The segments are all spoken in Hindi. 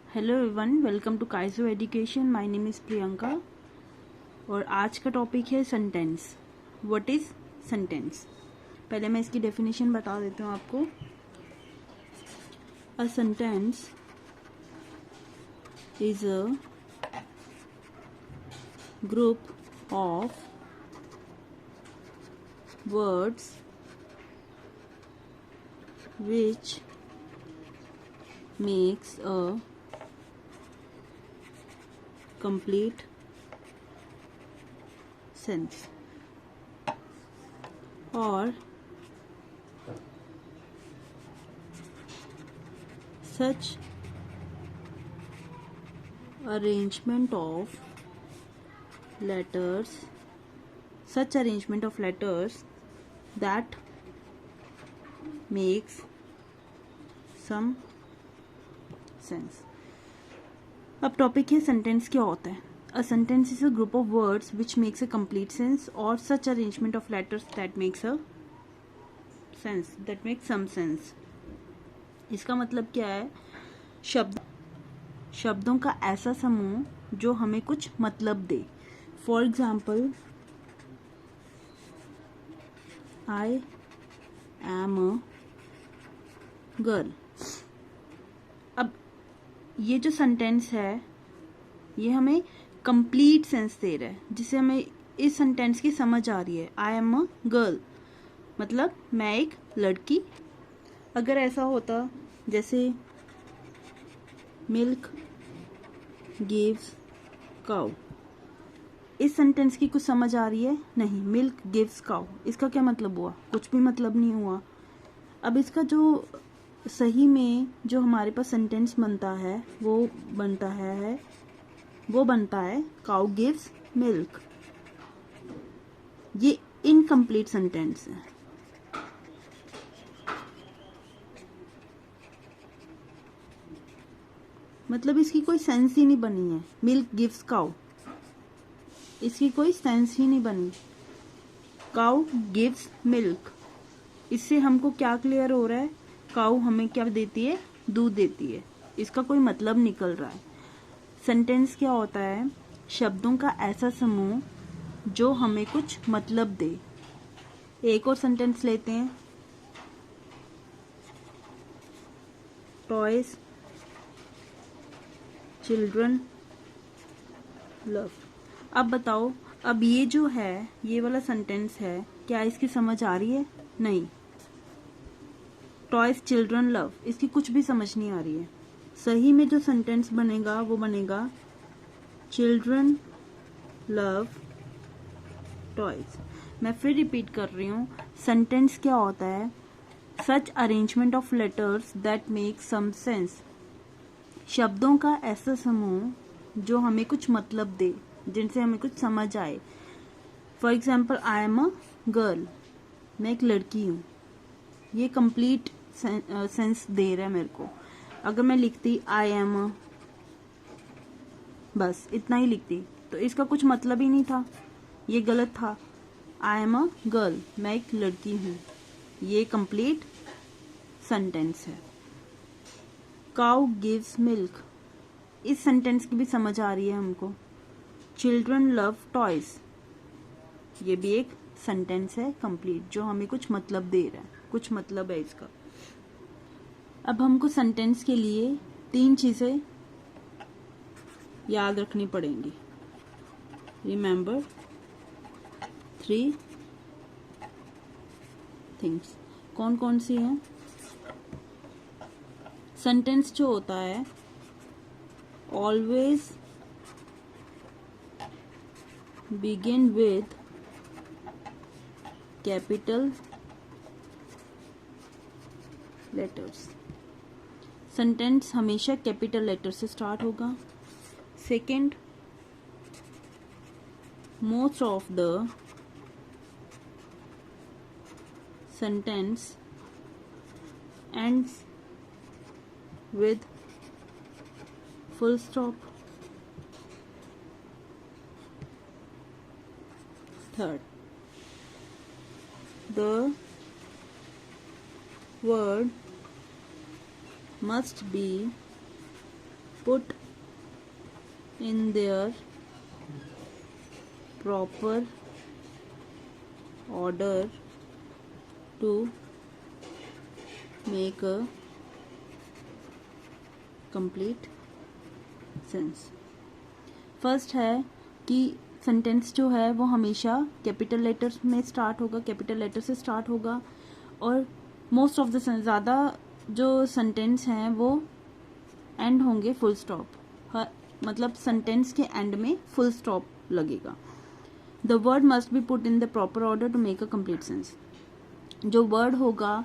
Hello everyone, welcome to Kaizo education. My name is Priyanka और आज का टॉपिक है सेंटेंस। What is sentence? पहले मैं इसकी डेफिनेशन बता देती हूँ आपको। अ sentence is a group of words which makes a complete sense, or such arrangement of letters that makes some sense। अब टॉपिक है सेंटेंस क्या होता है। A sentence is a group of words which makes a complete sense और such arrangement of letters that makes some sense. इसका मतलब क्या है? शब्दों का ऐसा समूह जो हमें कुछ मतलब दे। For example, I am a girl. अब ये जो सेंटेंस है ये हमें कंप्लीट सेंस दे रहा है, जिससे हमें इस सेंटेंस की समझ आ रही है। आई एम अ गर्ल मतलब मैं एक लड़की। अगर ऐसा होता जैसे मिल्क गिव्स काउ, इस सेंटेंस की कुछ समझ आ रही है? नहीं। मिल्क गिव्स काउ, इसका क्या मतलब हुआ? कुछ भी मतलब नहीं हुआ। अब इसका जो सही में जो हमारे पास सेंटेंस बनता है वो बनता है काउ गिव्स मिल्क। ये इनकम्प्लीट सेंटेंस है। मतलब इसकी कोई सेंस ही नहीं बनी है। मिल्क गिव्स काउ, इसकी कोई सेंस ही नहीं बनी। काउ गिव्स मिल्क, इससे हमको क्या क्लियर हो रहा है? काउ हमें क्या देती है? दूध देती है। इसका कोई मतलब निकल रहा है। सेंटेंस क्या होता है? शब्दों का ऐसा समूह जो हमें कुछ मतलब दे। एक और सेंटेंस लेते हैं। Toys children love. अब बताओ, अब ये जो है, ये वाला सेंटेंस है, क्या इसकी समझ आ रही है? नहीं। टॉयज चिल्ड्रन लव, इसकी कुछ भी समझ नहीं आ रही है। सही में जो सेंटेंस बनेगा वो बनेगा चिल्ड्रन लव टॉयज। मैं फिर रिपीट कर रही हूँ, सेंटेंस क्या होता है? Such arrangement of letters that make some sense. शब्दों का ऐसा समूह जो हमें कुछ मतलब दे, जिनसे हमें कुछ समझ आए। For example, I am a girl, मैं एक लड़की हूँ। ये कंप्लीट सेंस दे रहा है मेरे को। अगर मैं लिखती आई एम अ, बस इतना ही लिखती, तो इसका कुछ मतलब ही नहीं था, ये गलत था। आई एम अ गर्ल, मैं एक लड़की हूँ, ये कंप्लीट सेंटेंस है। काउ गिव्स मिल्क, इस सेंटेंस की भी समझ आ रही है हमको। चिल्ड्रन लव टॉयज, ये भी एक सेंटेंस है कंप्लीट, जो हमें कुछ मतलब दे रहा है, कुछ मतलब है इसका। अब हमको सेंटेंस के लिए 3 चीजें याद रखनी पड़ेंगी। Remember 3 things. कौन कौन सी हैं? सेंटेंस जो होता है always begin with capital letters. Sentence हमेशा कैपिटल लेटर से स्टार्ट होगा। Second, most of the sentence ends with full stop। Third, the word must be put in their proper order to make a complete sense. First है कि सेंटेंस जो है वो हमेशा कैपिटल लेटर्स में स्टार्ट होगा, कैपिटल लेटर से स्टार्ट होगा, और मोस्ट ऑफ द ज़्यादा जो सेंटेंस हैं वो एंड होंगे फुल स्टॉप। मतलब सेंटेंस के एंड में फुल स्टॉप लगेगा। The word must be put in the proper order to make a complete sense. जो वर्ड होगा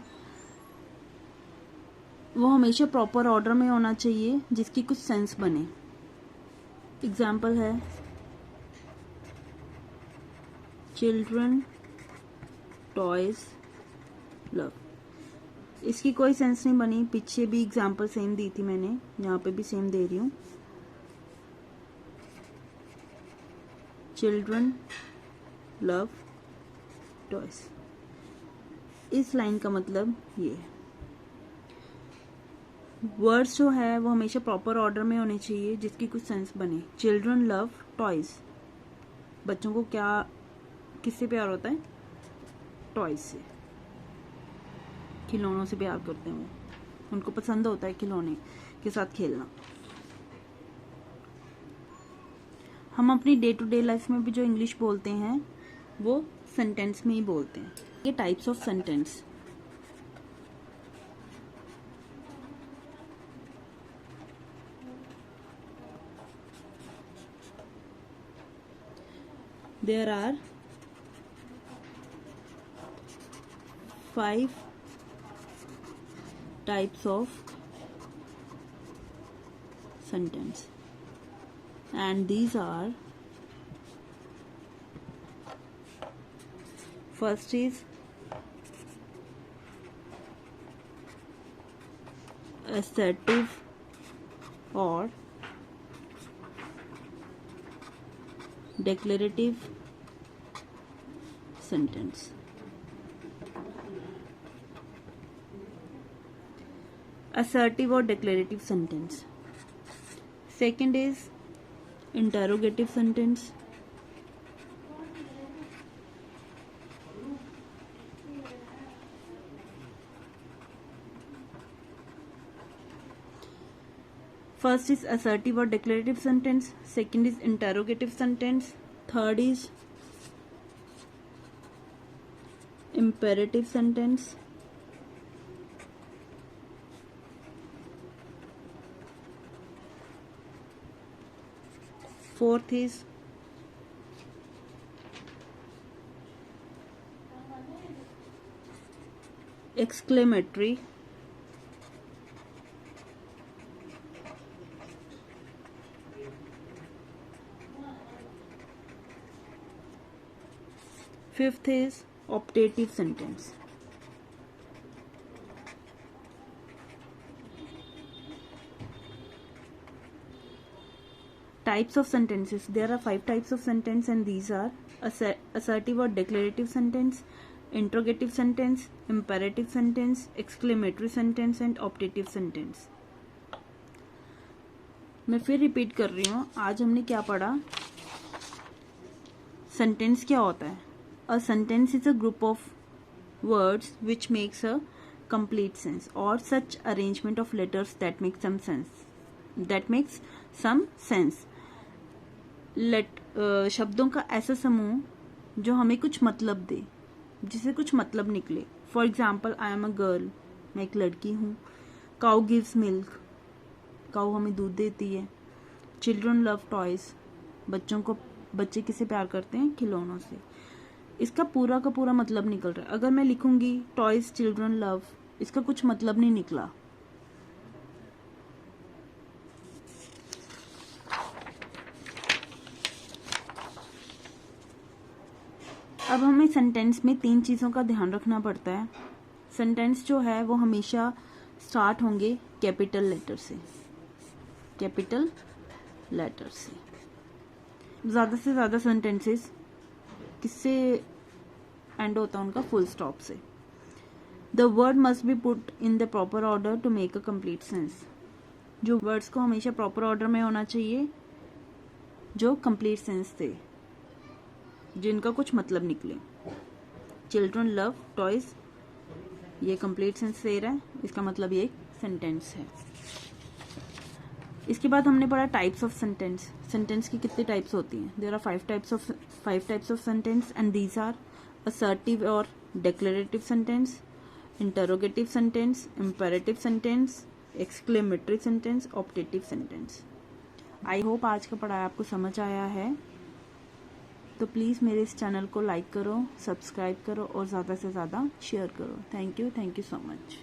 वो हमेशा प्रॉपर ऑर्डर में होना चाहिए जिसकी कुछ सेंस बने। एग्जाम्पल है चिल्ड्रन, टॉयज, लव। इसकी कोई सेंस नहीं बनी, पीछे भी एग्जाम्पल सेम दी थी मैंने, यहाँ पे भी सेम दे रही हूँ। Children, love, toys. इस लाइन का मतलब ये है। वर्ड्स जो है वो हमेशा प्रॉपर ऑर्डर में होने चाहिए जिसकी कुछ सेंस बने। Children love toys. बच्चों को क्या, किससे प्यार होता है? टॉयज से, खिलौनों से प्यार करते हैं वो, उनको पसंद होता है खिलौने के साथ खेलना। हम अपनी डे टू डे लाइफ में भी जो इंग्लिश बोलते हैं वो सेंटेंस में ही बोलते हैं। ये types of sentence. There are 5 types of sentence, and these are: first is assertive or declarative sentence. Assertive or declarative sentence. Second is interrogative sentence. First is assertive or declarative sentence. Second is interrogative sentence. Third is imperative sentence. Fourth is exclamatory. Fifth is optative sentence. Types of sentences. There are 5 types of sentence, and these are assertive or declarative sentence, interrogative sentence, imperative sentence, exclamatory sentence and optative sentence. मैं फिर रिपीट कर रही हूँ। आज हमने क्या पढ़ा? सेंटेंस क्या होता है? A sentence is a group of words which makes a complete sense, or such arrangement of letters that makes some sense. शब्दों का ऐसा समूह जो हमें कुछ मतलब दे, जिसे कुछ मतलब निकले। For example, I am a girl, मैं एक लड़की हूँ। काउ गिव्स मिल्क, काउ हमें दूध देती है। चिल्ड्रन लव टॉयज, बच्चे किससे प्यार करते हैं? खिलौनों से। इसका पूरा का पूरा मतलब निकल रहा है। अगर मैं लिखूंगी टॉयज चिल्ड्रन लव, इसका कुछ मतलब नहीं निकला। अब हमें सेंटेंस में 3 चीज़ों का ध्यान रखना पड़ता है। सेंटेंस जो है वो हमेशा स्टार्ट होंगे कैपिटल लेटर से, कैपिटल लेटर से। ज़्यादा से ज़्यादा सेंटेंसेस किससे एंड होता है? उनका फुल स्टॉप से। The word must be put in the proper order to make a complete sense. जो वर्ड्स को हमेशा प्रॉपर ऑर्डर में होना चाहिए, जो कंप्लीट सेंस थे, जिनका कुछ मतलब निकले। चिल्ड्रन लव टॉयज, ये कंप्लीट सेंस दे रहा है, इसका मतलब ये एक सेंटेंस है। इसके बाद हमने पढ़ा टाइप्स ऑफ सेंटेंस। सेंटेंस की कितनी टाइप्स होती हैं? There are 5 types of sentence and these are assertive और declarative sentence, interrogative sentence, imperative sentence, exclamatory sentence, optative sentence. I hope आज का पढ़ाई आपको समझ आया है। तो प्लीज़ मेरे इस चैनल को लाइक करो, सब्सक्राइब करो और ज़्यादा से ज़्यादा शेयर करो। Thank you so much.